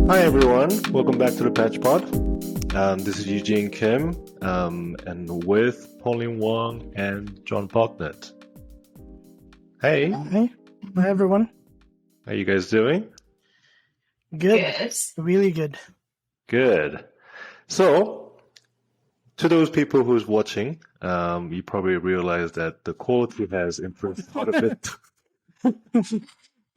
Hi everyone, welcome back to the Patch Pod. This is Eugene Kim, and with Pauline Wong and John Pocknett. Hey, Hi. Hi, everyone. how you guys doing? Good. Good. Really good. Good. So, to those people who's watching, you probably realize that the quality has improved quite a bit.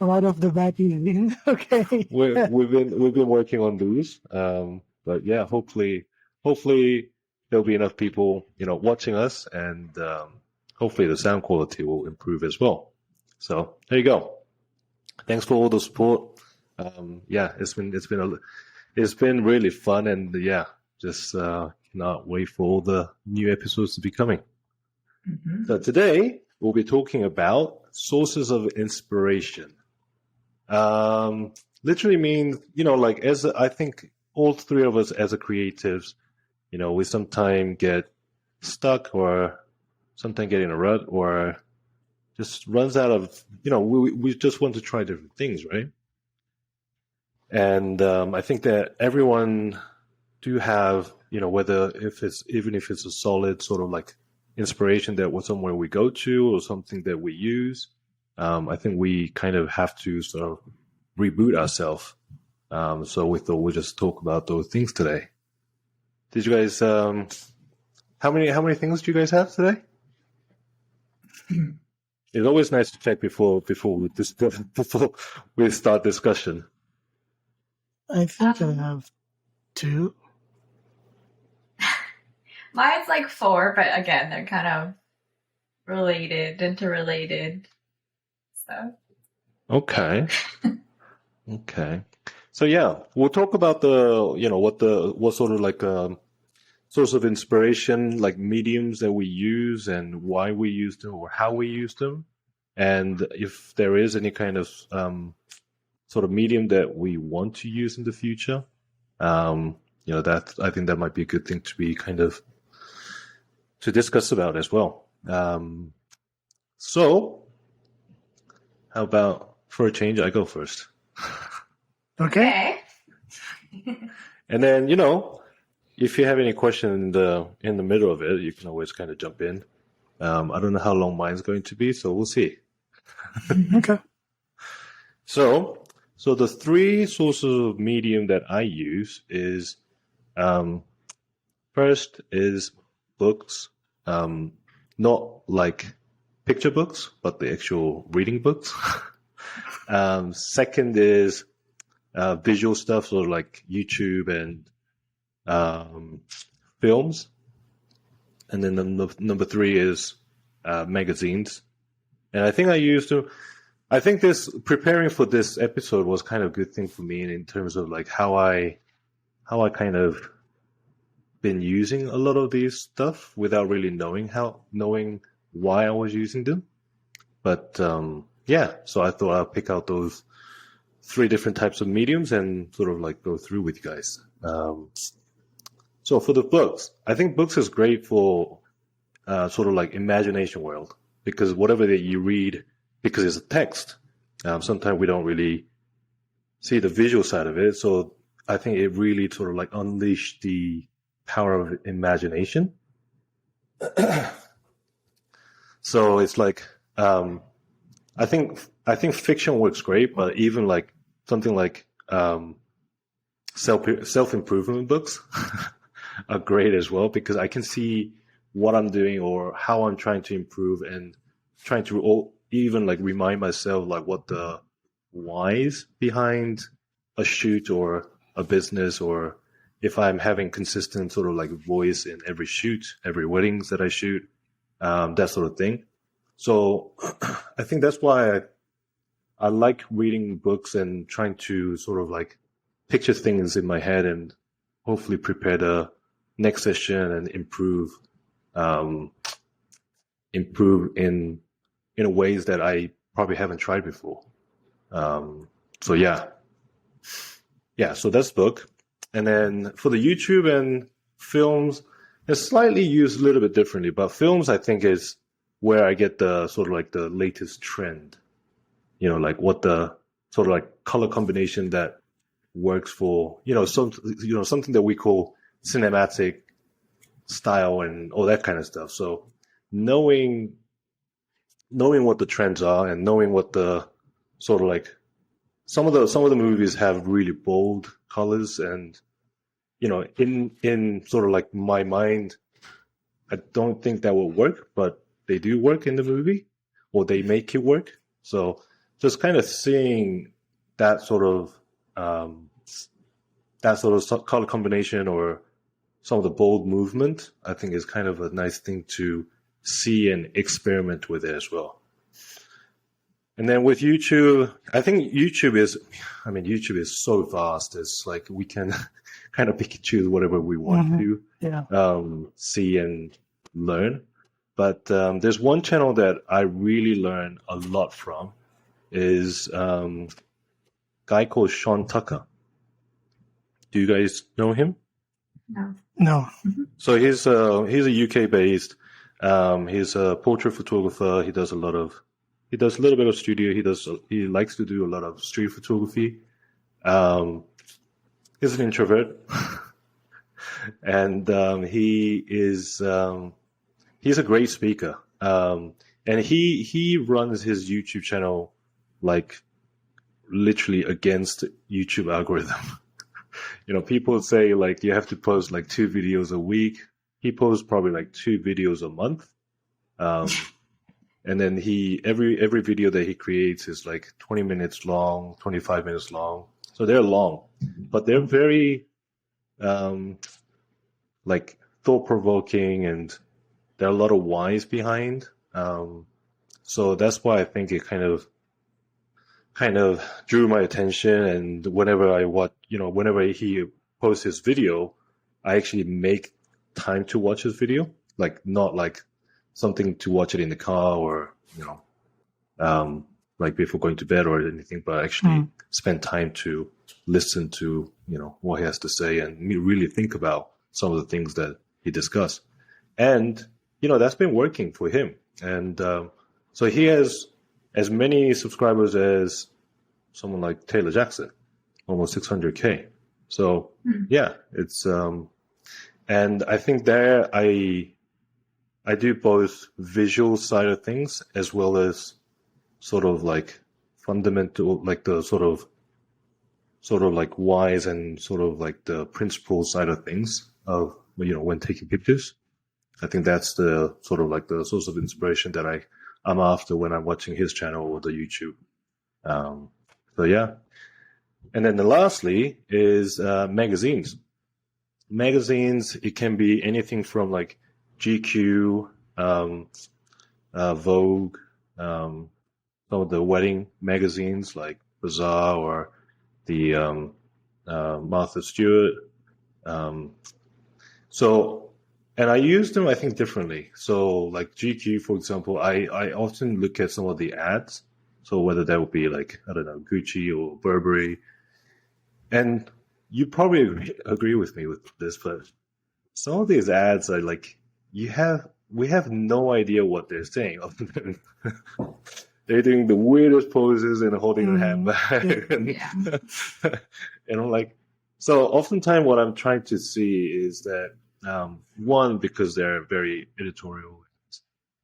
A lot of the back easy. Okay. We've been working on these, but yeah, hopefully there'll be enough people, watching us, and hopefully the sound quality will improve as well. So there you go. Thanks for all the support. Yeah, it's been really fun, and yeah, just cannot wait for all the new episodes to be coming. Mhm. So today we'll be talking about sources of inspiration. Literally means, like I think all three of us as a creatives, we sometimes get stuck or sometimes get in a rut or just runs out of, we just want to try different things, right? And I think that everyone do have, even if it's a solid sort of like inspiration that was somewhere we go to or something that we use. I think we kind of have to sort of reboot ourselves. So we thought we'd just talk about those things today. Did you guys? How many things do you guys have today? It's always nice to check before we start discussion. I think I have 2. Mine's like 4, but again, they're kind of interrelated. So. Okay. Okay. So yeah, we'll talk about what sort of like source of inspiration, like mediums that we use and why we use them or how we use them, and if there is any kind of sort of medium that we want to use in the future. That I think that might be a good thing to be kind of to discuss about as well. So how about for a change, I go first. Okay. And then, if you have any question in the middle of it, you can always kind of jump in. I don't know how long mine's going to be, so we'll see. Okay. So the 3 sources of medium that I use is, first is books, not like picture books, but the actual reading books. Second is visual stuff, so like YouTube and films. And then number 3 is magazines. And I think I think preparing for this episode was kind of a good thing for me in terms of like how I kind of been using a lot of these stuff without really knowing why I was using them. But yeah, so I thought I'll pick out those 3 different types of mediums and sort of like go through with you guys. So for the books, I think books is great for sort of like imagination world, because whatever that you read, because it's a text, sometimes we don't really see the visual side of it. So I think it really sort of like unleashed the power of imagination. So it's like, I think fiction works great, but even like something like self-improvement books are great as well, because I can see what I'm doing or how I'm trying to improve and trying to even like remind myself like what the whys behind a shoot or a business, or if I'm having consistent sort of like voice in every shoot, every weddings that I shoot, that sort of thing. So I think that's why I like reading books and trying to sort of like picture things in my head and hopefully prepare the next session and improve in ways that I probably haven't tried before. So yeah. So that's book. And then for the YouTube and films, it's slightly used a little bit differently, but films I think is where I get the sort of like the latest trend, like what the sort of like color combination that works for, something that we call cinematic style and all that kind of stuff. So knowing what the trends are and knowing what the sort of like some of the movies have really bold colors, and in sort of like my mind, I don't think that will work, but they do work in the movie, or they make it work. So just kind of seeing that sort of color combination or some of the bold movement, I think is kind of a nice thing to see and experiment with it as well. And then with YouTube, I think YouTube is so vast. It's like we can kind of pick and choose whatever we want to see and learn. But there's one channel that I really learn a lot from is a guy called Sean Tucker. Do you guys know him? No. So he's a UK based. He's a portrait photographer. He does a little bit of studio. He likes to do a lot of street photography. He's an introvert, and he's a great speaker. And he runs his YouTube channel like literally against YouTube algorithm. People say like you have to post like 2 videos a week. He posts probably like 2 videos a month. And then every video that he creates is like 20 minutes long, 25 minutes long. So they're long, but they're very like thought provoking, and there are a lot of whys behind. So that's why I think it kind of drew my attention. And whenever he posts his video, I actually make time to watch his video, like not like something to watch it in the car or like before going to bed or anything, but actually spend time to listen to what he has to say and really think about some of the things that he discussed. And that's been working for him. And so he has as many subscribers as someone like Taylor Jackson, almost 600K. So yeah, it's and I think there I do both visual side of things as well as sort of like fundamental, like the sort of like whys and sort of like the principle side of things of when taking pictures. I think that's the sort of like the source of inspiration that I'm after when I'm watching his channel or the YouTube. So yeah. And then lastly is magazines. Magazines, it can be anything from like GQ, Vogue, some of the wedding magazines like Bazaar or the Martha Stewart. And I use them, I think, differently. So like GQ, for example, I often look at some of the ads. So whether that would be like, I don't know, Gucci or Burberry. And you probably agree with me with this, but some of these ads are like, we have no idea what they're saying. They're doing the weirdest poses and holding a handbag. And I'm like, so oftentimes what I'm trying to see is that, one, because they're very editorial,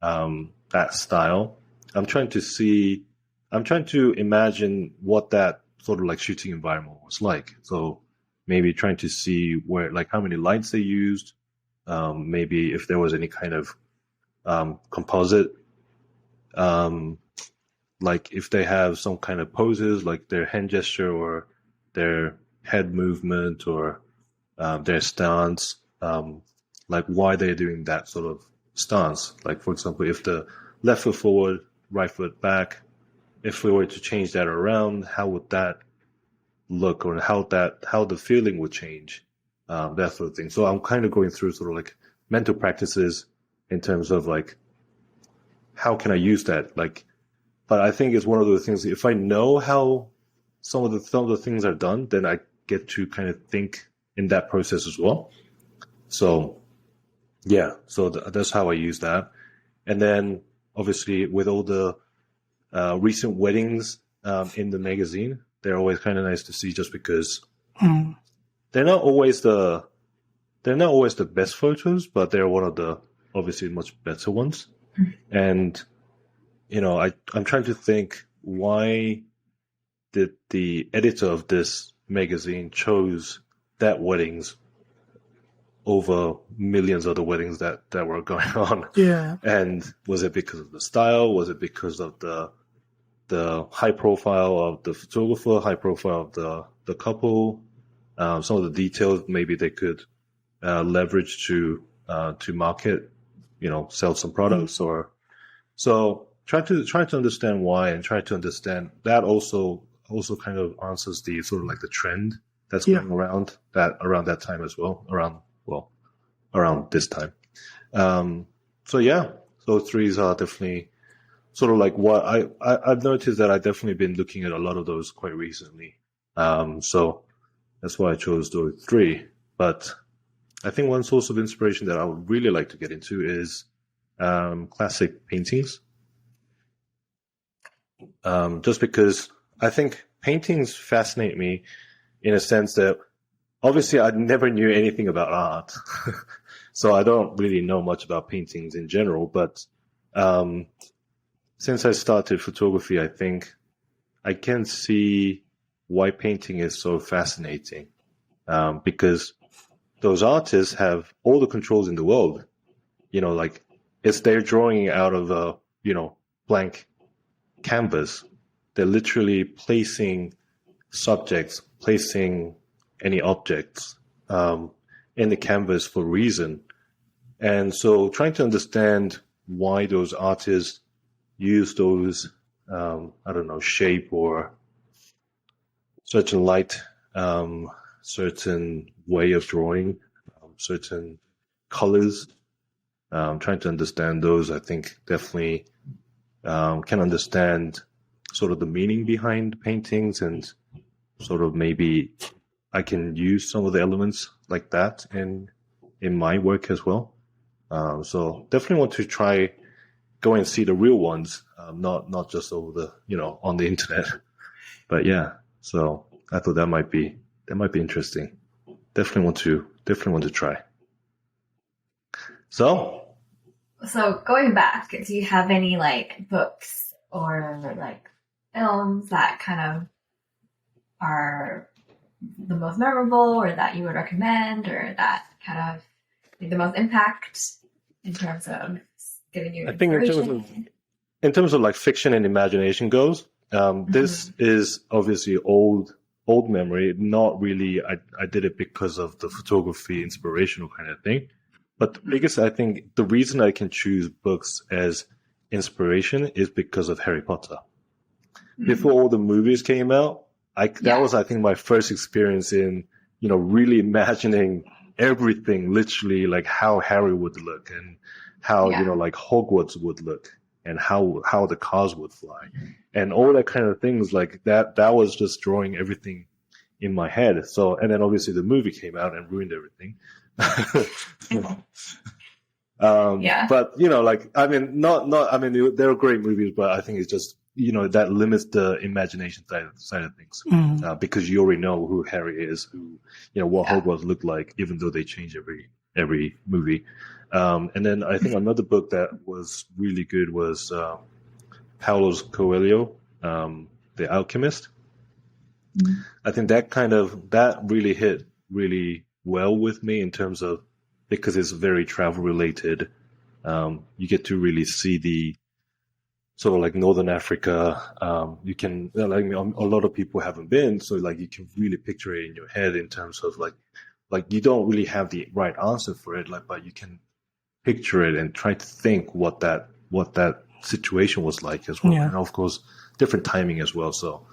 that style, I'm trying to imagine what that sort of like shooting environment was like. So maybe trying to see where, like how many lights they used, maybe if there was any kind of composite, like if they have some kind of poses, like their hand gesture or their head movement or their stance, like why they're doing that sort of stance. Like, for example, if the left foot forward, right foot back, if we were to change that around, how would that look, or how the feeling would change, that sort of thing. So I'm kind of going through sort of like mental practices in terms of like, how can I use that? Like, but I think it's one of those things, if I know how some of the things are done, then I get to kind of think in that process as well. So yeah, so that's how I use that. And then obviously with all the recent weddings in the magazine, they're always kind of nice to see, just because Mm. They're not always the best photos, but they're one of the obviously much better ones. And I'm trying to think, why did the editor of this magazine chose that weddings over millions of the weddings that were going on? Yeah. And was it because of the style? Was it because of the high profile of the photographer, high profile of the couple? Some of the details maybe they could leverage to market, sell some products or so. Try to understand why, and try to understand that also kind of answers the sort of like the trend that's going around that time as well, around this time. So yeah, those threes are definitely sort of like what I've noticed that I've definitely been looking at a lot of those quite recently. So that's why I chose those three. But I think one source of inspiration that I would really like to get into is classic paintings. Just because I think paintings fascinate me in a sense that obviously I never knew anything about art. So I don't really know much about paintings in general, but since I started photography, I think I can see why painting is so fascinating. Because those artists have all the controls in the world. Like it's they're drawing out of a, blank canvas. They're literally placing subjects, placing any objects in the canvas for a reason. And so trying to understand why those artists use those, shape or certain light, certain way of drawing, certain colors, trying to understand those, I think definitely can understand sort of the meaning behind paintings, and sort of maybe I can use some of the elements like that in my work as well. So definitely want to go and see the real ones, not just over the on the internet. But yeah, so I thought that might be interesting. Definitely want to try. So going back, do you have any like books or like films that kind of are the most memorable, or that you would recommend, or that kind of made the most impact in terms of giving you I think inspiration? in terms of like fiction and imagination goes, this is obviously old memory. Not really. I did it because of the photography inspirational kind of thing. But the biggest, I think, the reason I can choose books as inspiration is because of Harry Potter. Before all the movies came out, that was, I think, my first experience in, really imagining everything, literally like how Harry would look, and how, like Hogwarts would look, and how the cars would fly, and all that kind of things like that. That was just drawing everything in my head. So, and then obviously the movie came out and ruined everything. But they're great movies, but I think it's just that limits the imagination side of things, because you already know who Harry is, who what Hogwarts looked like, even though they change every movie. And then I think another book that was really good was Paulo Coelho, The Alchemist. I think that really hit really well with me in terms of, because it's very travel related. You get to really see the sort of like Northern Africa. You can, a lot of people haven't been, so like you can really picture it in your head in terms of like you don't really have the right answer for it, but you can picture it and try to think what that situation was like as well. And of course, different timing as well. So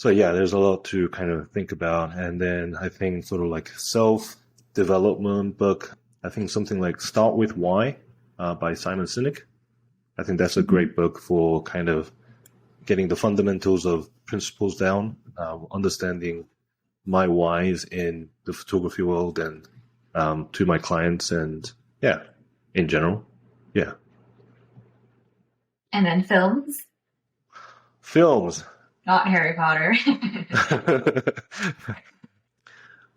yeah, there's a lot to kind of think about. And then I think sort of like self-development book, I think something like Start With Why by Simon Sinek. I think that's a great book for kind of getting the fundamentals of principles down, understanding my whys in the photography world, and to my clients, and in general. Yeah. And then films? Films. Not Harry Potter.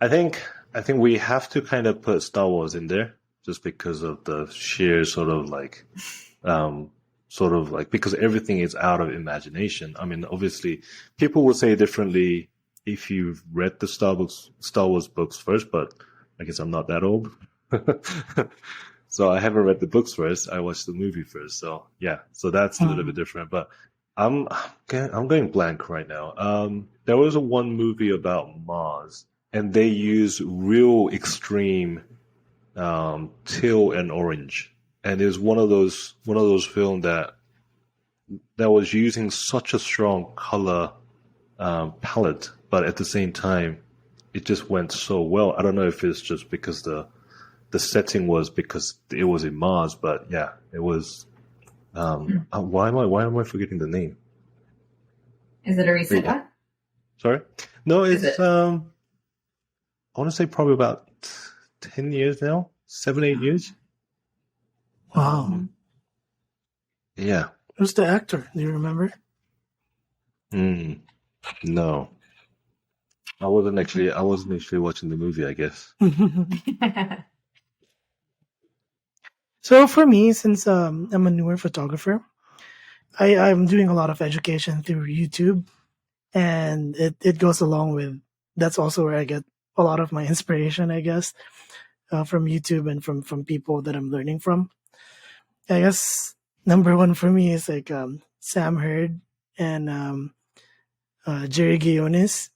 I think we have to kind of put Star Wars in there just because of the sheer sort of like because everything is out of imagination. I mean, obviously, people will say differently if you've read the Star Wars books first, but I guess I'm not that old. So I haven't read the books first. I watched the movie first. So yeah, so that's a little bit different. But I'm I'm going blank right now. There was one movie about Mars, and they use real extreme teal and orange, and it was one of those films that was using such a strong color palette, but at the same time, it just went so well. I don't know if it's just because the setting was because it was in Mars, but yeah, it was. Why am I forgetting the name? Is it a recent one? Sorry, no, Is it's it? I want to say probably about 10 years now, 7, 8 years. Wow. Yeah. Who's the actor? Do you remember? No, I wasn't actually watching the movie, I guess. So for me, since I'm a newer photographer, I'm doing a lot of education through YouTube, and it goes along with that's also where I get a lot of my inspiration, I guess, from YouTube and from people that I'm learning from. I guess number one for me is like Sam Hurd and Jerry Guiones,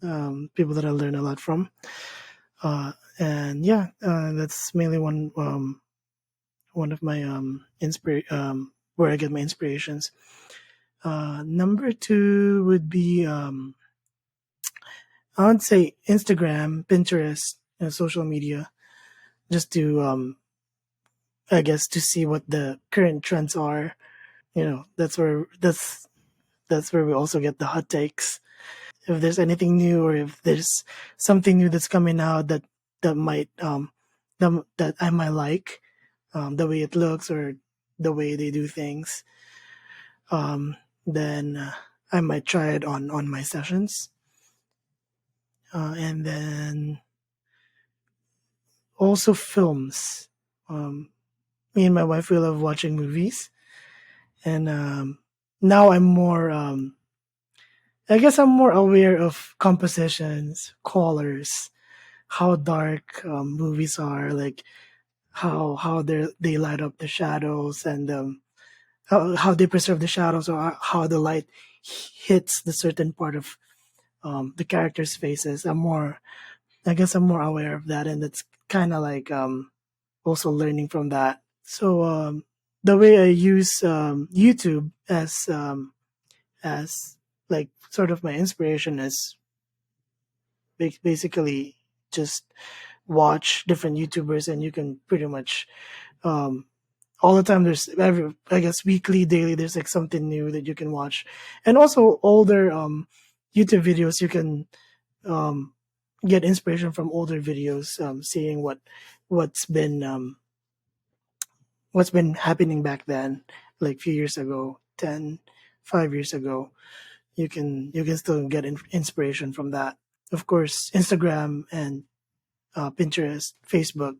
people that I learn a lot from. And yeah, that's mainly one of my where I get my inspirations. Number two would be I would say Instagram, Pinterest, social media, just to I guess to see what the current trends are. That's where we also get the hot takes. If there's anything new or if there's something new that's coming out that might that I might like, the way it looks or the way they do things, then I might try it on my sessions. And then also films. Me and my wife, we love watching movies, and now I'm more. I guess I'm more aware of compositions, colors, how dark movies are, like how they light up the shadows, and how they preserve the shadows, or how the light hits the certain part of the characters' faces. I guess I'm more aware of that, and it's kind of like also learning from that. So the way I use YouTube as like sort of my inspiration is basically just watch different YouTubers, and you can pretty much all the time there's I guess weekly, daily, there's like something new that you can watch, and also older YouTube videos you can get inspiration from older videos, seeing what's been happening back then, like a few years ago, 5 years ago. You can still get inspiration from that. Of course, Instagram and Pinterest, Facebook,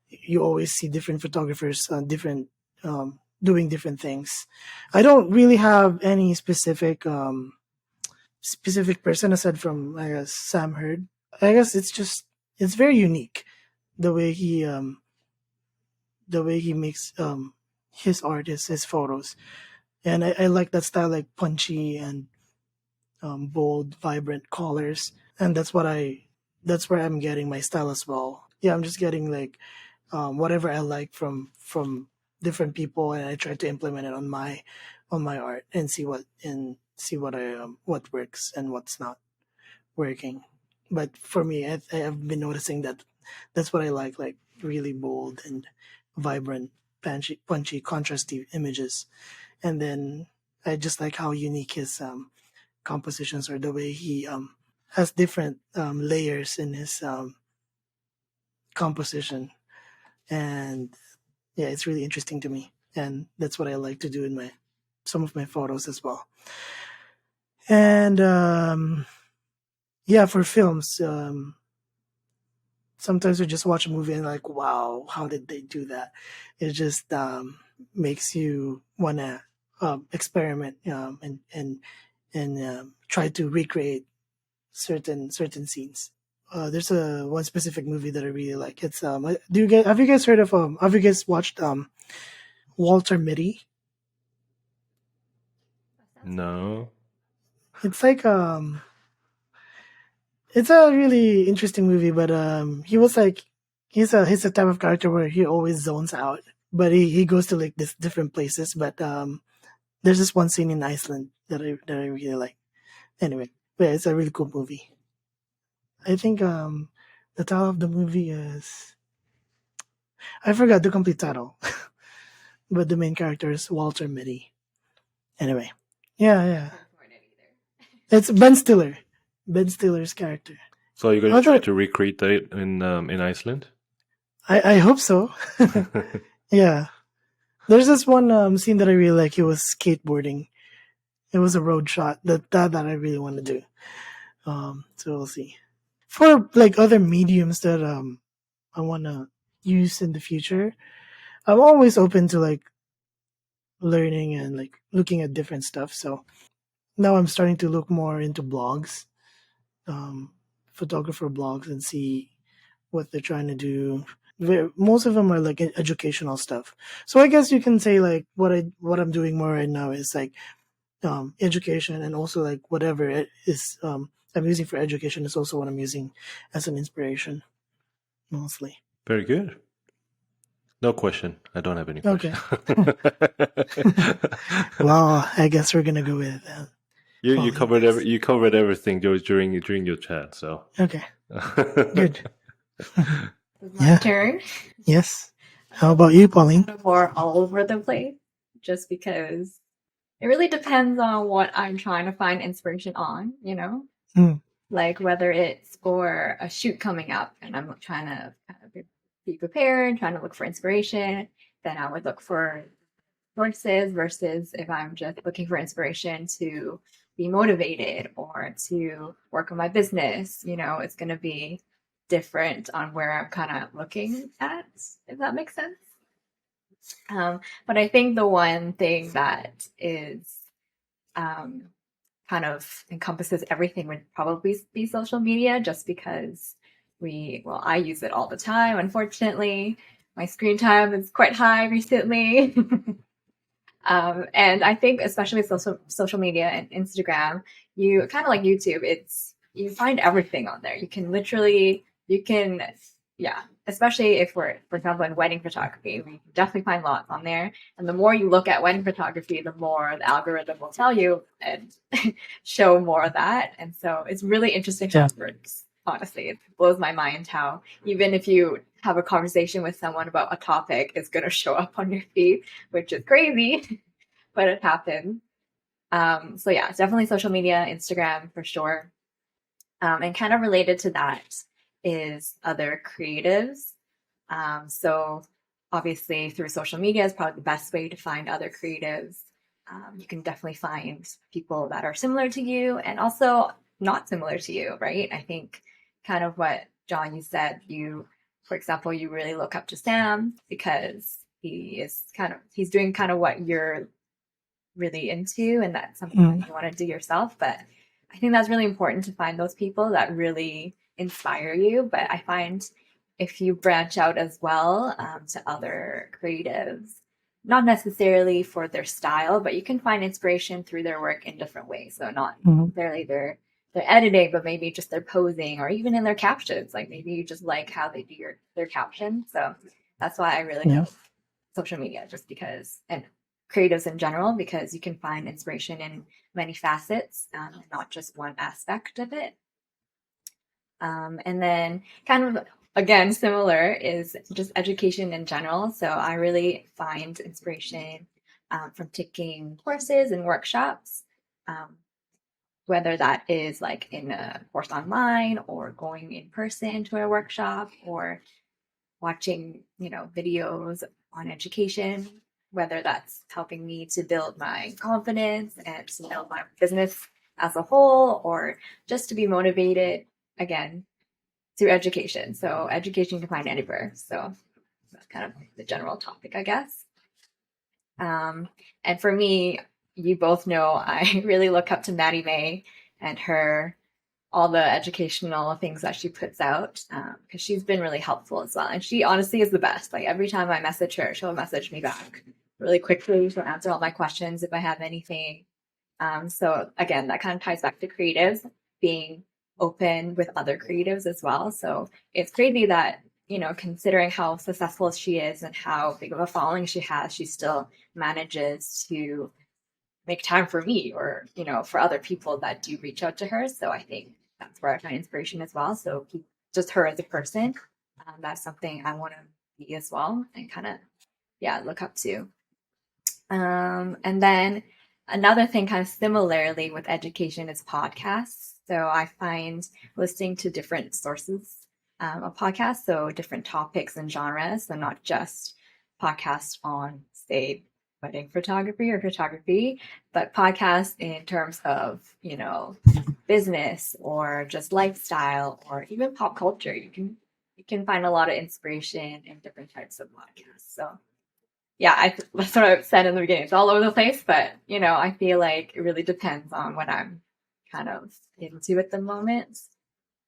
you always see different photographers, different doing different things. I don't really have any specific person aside from, I guess, Sam Hurd. I guess it's very unique the way he makes his art, his photos, and I like that style, like punchy and bold, vibrant colors, and that's where I'm getting my style as well. Yeah, I'm just getting like whatever I like from different people, and I try to implement it on my art and see what works and what's not working. But for me, I have been noticing that that's what I like really bold and vibrant, punchy, contrasty images. And then I just like how unique his compositions are, the way he has different layers in his composition. And yeah, it's really interesting to me. And that's what I like to do in some of my photos as well. And yeah, for films, sometimes you just watch a movie and like, wow, how did they do that? It just makes you wanna experiment and try to recreate certain scenes. There's a one specific movie that I really like. It's have you guys heard of have you guys watched Walter Mitty? No. It's like it's a really interesting movie, but he was like he's a type of character where he always zones out, but he goes to like this different places. But there's this one scene in Iceland that I really like. Anyway, but it's a really cool movie. I think the title of the movie is I forgot the complete title, but the main character is Walter Mitty. Anyway, yeah, it's Ben Stiller, Ben Stiller's character. So you're going I to try thought to recreate that in Iceland? I hope so. Yeah, there's this one scene that I really like. He was skateboarding. It was a road shot that I really want to do. So we'll see. For like other mediums that I want to use in the future, I'm always open to like learning and like looking at different stuff. So now I'm starting to look more into blogs, photographer blogs, and see what they're trying to do. Most of them are like educational stuff. So I guess you can say like what I'm doing more right now is like education, and also like whatever it is I'm using for education is also what I'm using as an inspiration mostly. Very good. No question. I don't have any Okay. question. Well, I guess we're gonna go with you Pauline covered next. you covered everything during your chat. So Okay, good. It's my Yeah. turn. Yes. How about you, Pauline? Kind of more all over the place, just because it really depends on what I'm trying to find inspiration on, you know? Hmm. Like whether it's for a shoot coming up and I'm trying to kind of be prepared, trying to look for inspiration, then I would look for sources versus if I'm just looking for inspiration to be motivated or to work on my business, you know, it's going to be different on where I'm kind of looking at, if that makes sense. But I think the one thing that is kind of encompasses everything would probably be social media, just because I use it all the time. Unfortunately, my screen time is quite high recently. And I think especially with social media and Instagram, you kind of like YouTube, you find everything on there. Yeah, especially if we're, for example, in wedding photography, we definitely find lots on there. And the more you look at wedding photography, the more the algorithm will tell you and show more of that. And so it's really interesting how it works. Honestly, it blows my mind how even if you have a conversation with someone about a topic, it's going to show up on your feed, which is crazy, but it happens. So yeah, it's definitely social media, Instagram for sure. And kind of related to that is other creatives. So obviously through social media is probably the best way to find other creatives. You can definitely find people that are similar to you and also not similar to you, right? I think kind of what John, you said, for example, you really look up to Sam because he's doing kind of what you're really into, and that's something that you want to do yourself. But I think that's really important to find those people that really inspire you. But I find if you branch out as well to other creatives, not necessarily for their style, but you can find inspiration through their work in different ways. So not necessarily their editing, but maybe just their posing or even in their captions. Like maybe you just like how they do their captions. So that's why I really love social media, just because, and creatives in general, because you can find inspiration in many facets, not just one aspect of it. And then kind of, again, similar is just education in general. So I really find inspiration from taking courses and workshops, whether that is like in a course online or going in person to a workshop or watching, videos on education, whether that's helping me to build my confidence and to build my business as a whole, or just to be motivated. Again, through education. So education can find anywhere. So that's kind of the general topic, I guess. And for me, you both know I really look up to Maddie May and all the educational things that she puts out, because she's been really helpful as well. And she honestly is the best. Like every time I message her, she'll message me back really quickly. She'll answer all my questions if I have anything. So again, that kind of ties back to creatives being open with other creatives as well. So it's crazy that, considering how successful she is and how big of a following she has, she still manages to make time for me or, for other people that do reach out to her. So I think that's where I find inspiration as well. So just her as a person, that's something I want to be as well and kind of, look up to. And then another thing kind of similarly with education is podcasts. So I find listening to different sources of podcasts, so different topics and genres, so not just podcasts on, say, wedding photography or photography, but podcasts in terms of, business or just lifestyle or even pop culture. You can find a lot of inspiration in different types of podcasts. So yeah, that's what I said in the beginning. It's all over the place, but I feel like it really depends on what I'm kind of into at the moment.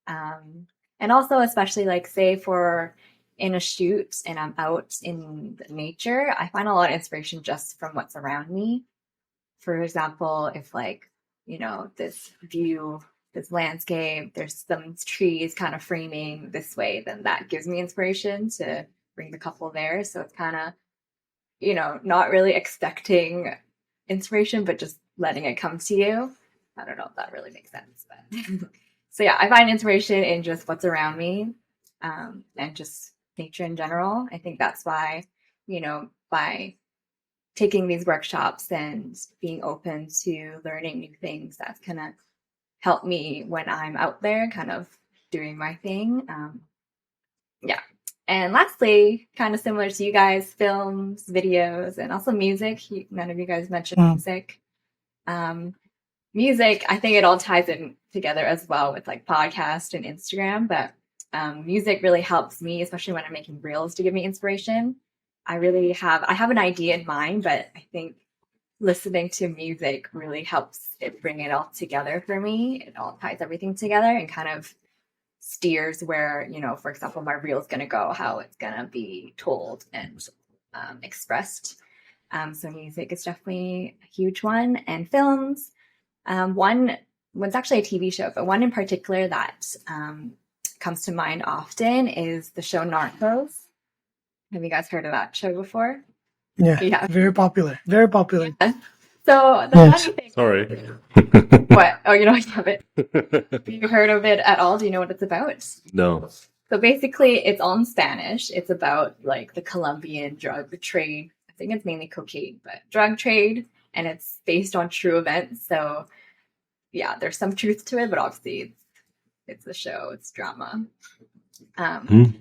And also, especially like say for in a shoot and I'm out in the nature, I find a lot of inspiration just from what's around me. For example, if like, this view, this landscape, there's some trees kind of framing this way, then that gives me inspiration to bring the couple there. So it's kind of, not really expecting inspiration, but just letting it come to you. I don't know if that really makes sense, but so yeah, I find inspiration in just what's around me, and just nature in general. I think that's why, by taking these workshops and being open to learning new things, that's gonna help me when I'm out there kind of doing my thing. Yeah. And lastly, kind of similar to you guys, films, videos, and also music. None of you guys mentioned music. Music, I think it all ties in together as well with like podcast and Instagram, but music really helps me, especially when I'm making reels, to give me inspiration. I have an idea in mind, but I think listening to music really helps it bring it all together for me. It all ties everything together and kind of steers where, for example, my reel is going to go, how it's going to be told and expressed. So music is definitely a huge one. And films, one was actually a TV show, but one in particular that comes to mind often is the show Narcos. Have you guys heard of that show before? Yeah. Very popular. Very popular. Yeah. So the funny thing. Sorry. What? Oh, you don't have it. Have you heard of it at all? Do you know what it's about? No. So basically, it's all in Spanish. It's about like the Colombian drug trade. I think it's mainly cocaine, but drug trade, and it's based on true events. So yeah, there's some truth to it, but obviously it's a show, it's drama.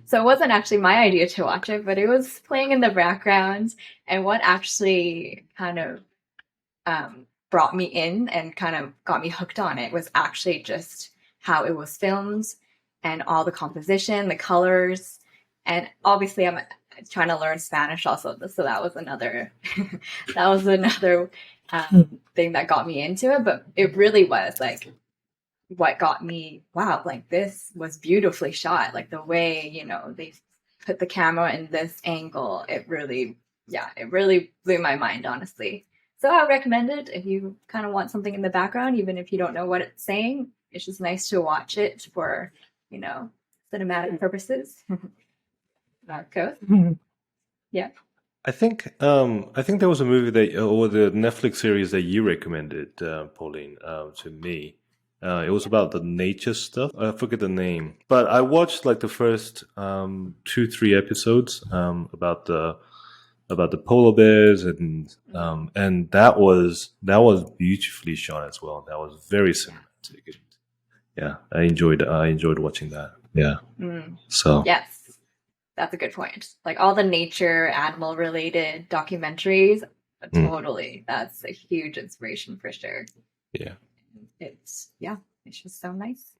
So it wasn't actually my idea to watch it, but it was playing in the background. And what actually kind of brought me in and kind of got me hooked on it was actually just how it was filmed and all the composition, the colors. And obviously I'm trying to learn Spanish also, so that was another thing that got me into it. But it really was like what got me, wow, like this was beautifully shot. Like the way, they put the camera in this angle, it really blew my mind, honestly. So I recommend it if you kind of want something in the background, even if you don't know what it's saying. It's just nice to watch it for, cinematic purposes. Narcos. Yeah. I think there was a movie or the Netflix series that you recommended, Pauline, to me. It was about the nature stuff. I forget the name, but I watched like the first 2-3 episodes about the polar bears, and that was beautifully shot as well. That was very cinematic. Yeah, I enjoyed watching that. Yeah. So yes, that's a good point. Like all the nature, animal related documentaries, totally. That's a huge inspiration for sure. Yeah. It's just so nice.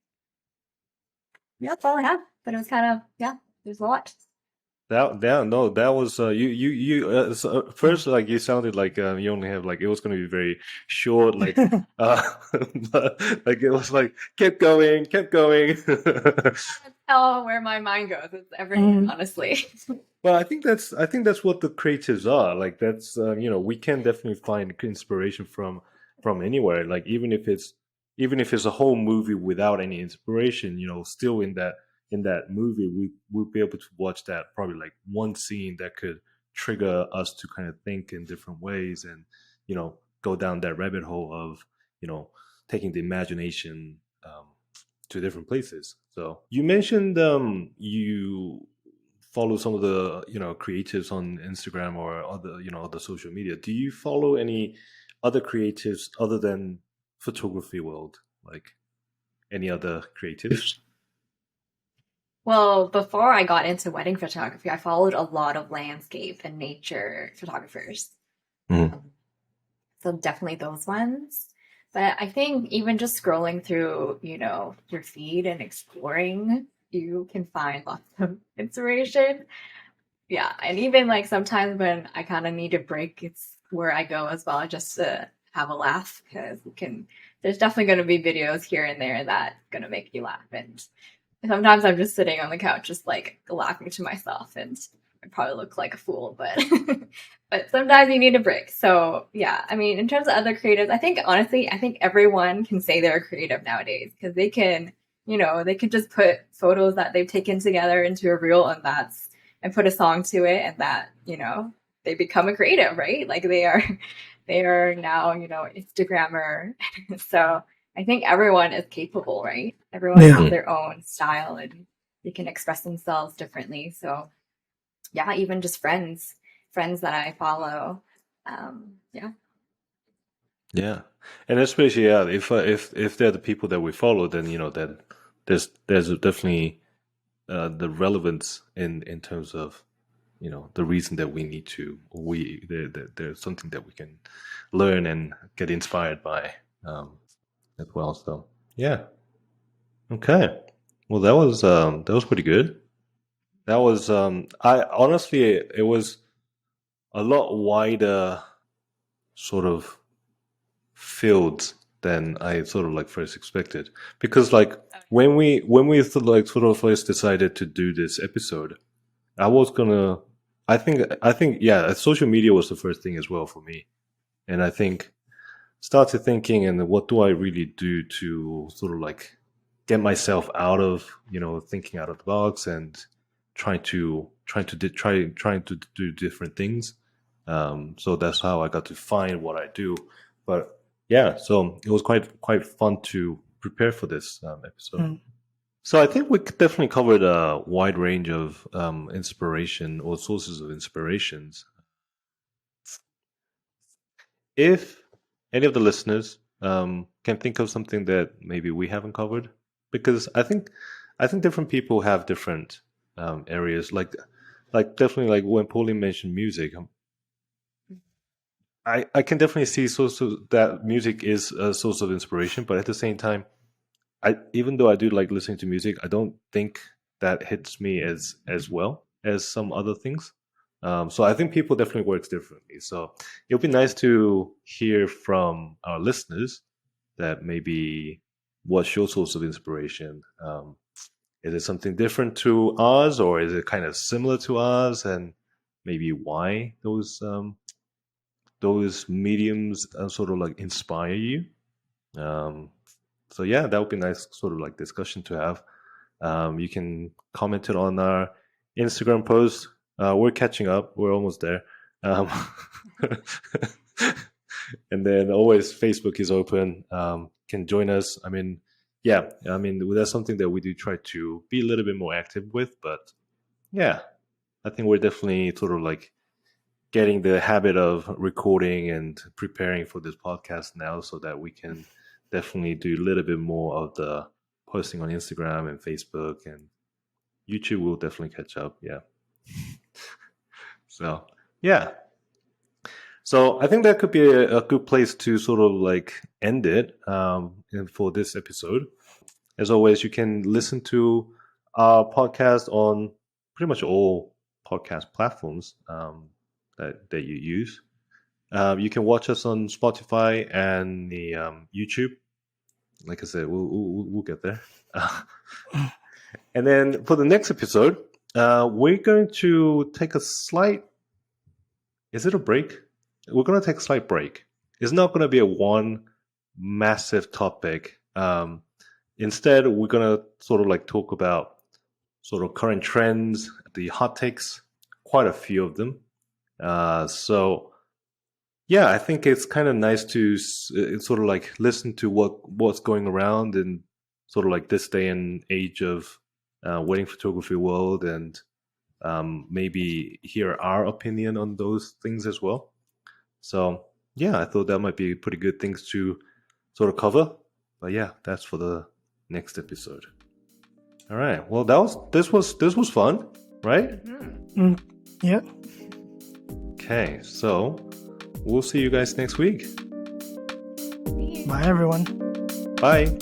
Yeah, that's all I have. But it was kind of, there's a lot. That was first, like, you sounded like you only have, like, it was going to be very short, like, uh but, like, it was like kept going, kept going. That's how where my mind goes. It's everything, honestly. Well, I think that's what the creatives are. Like, that's we can definitely find inspiration from anywhere. Like, even if it's a whole movie without any inspiration, still in that movie, we'll be able to watch that, probably like one scene that could trigger us to kind of think in different ways, and go down that rabbit hole of taking the imagination to different places. So you mentioned you follow some of the creatives on Instagram or other other social media. Do you follow any other creatives other than photography world, like any other creatives? Well, before I got into wedding photography, I followed a lot of landscape and nature photographers. Mhm. So definitely those ones. But I think even just scrolling through, your feed and exploring, you can find lots of inspiration. Yeah. And even like sometimes when I kind of need a break, it's where I go as well, just to have a laugh, because there's definitely going to be videos here and there that going to make you laugh. And sometimes I'm just sitting on the couch, just like laughing to myself, and I probably look like a fool, but but sometimes you need a break. So yeah, I mean, in terms of other creatives, honestly, I think everyone can say they're creative nowadays, because they can, they can just put photos that they've taken together into a reel, and put a song to it, and that, they become a creative, right? Like they are now, Instagrammer. So I think everyone is capable, right? Everyone has their own style, and they can express themselves differently. So yeah, even just friends that I follow. Yeah. Yeah, and especially, yeah, if they're the people that we follow, then that there's definitely the relevance in terms of the reason that we need to, or there's something that we can learn and get inspired by, as well. So yeah, okay. Well, that was pretty good. That was I honestly, it was a lot wider sort of field than I sort of like first expected, because like when we sort of first decided to do this episode, I was gonna I think yeah, social media was the first thing as well for me, and I think started thinking, and what do I really do to sort of like get myself out of thinking out of the box, and trying to do different things. So that's how I got to find what I do. But yeah, so it was quite fun to prepare for this episode. So I think we definitely covered a wide range of inspiration or sources of inspirations. If any of the listeners can think of something that maybe we haven't covered, because I think different people have different areas. Like definitely, like when Pauline mentioned music, I can definitely see that music is a source of inspiration, but at the same time, even though I do like listening to music, I don't think that hits me as well as some other things. So I think people definitely works differently. So it'll be nice to hear from our listeners that maybe what's your source of inspiration. Is it something different to ours, or is it kind of similar to ours, and maybe why those mediums sort of like inspire you? Um, so yeah, that would be nice sort of like discussion to have. You can comment it on our Instagram post. We're catching up. We're almost there. Um, and then always Facebook is open. Can join us. I mean, yeah, I mean, that's something that we do try to be a little bit more active with. But yeah, I think we're definitely sort of like getting the habit of recording and preparing for this podcast now, so that we can definitely do a little bit more of the posting on Instagram and Facebook, and YouTube will definitely catch up. Yeah. So, yeah. So I think that could be a good place to sort of like end it and for this episode. As always, you can listen to our podcast on pretty much all podcast platforms that you use. You can watch us on Spotify and the YouTube. Like I said, we'll get there. And then for the next episode, we're going to take a slight. Is it a break? We're going to take a slight break. It's not going to be a one massive topic. Instead, we're going to sort of like talk about sort of current trends, the hot takes, quite a few of them. So yeah, I think it's kind of nice to sort of like listen to what's going around in sort of like this day and age of wedding photography world, and maybe hear our opinion on those things as well. So yeah, I thought that might be pretty good things to sort of cover. But yeah, that's for the next episode. All right. Well, this was fun, right? Yeah. Okay, so we'll see you guys next week. Bye, everyone. Bye.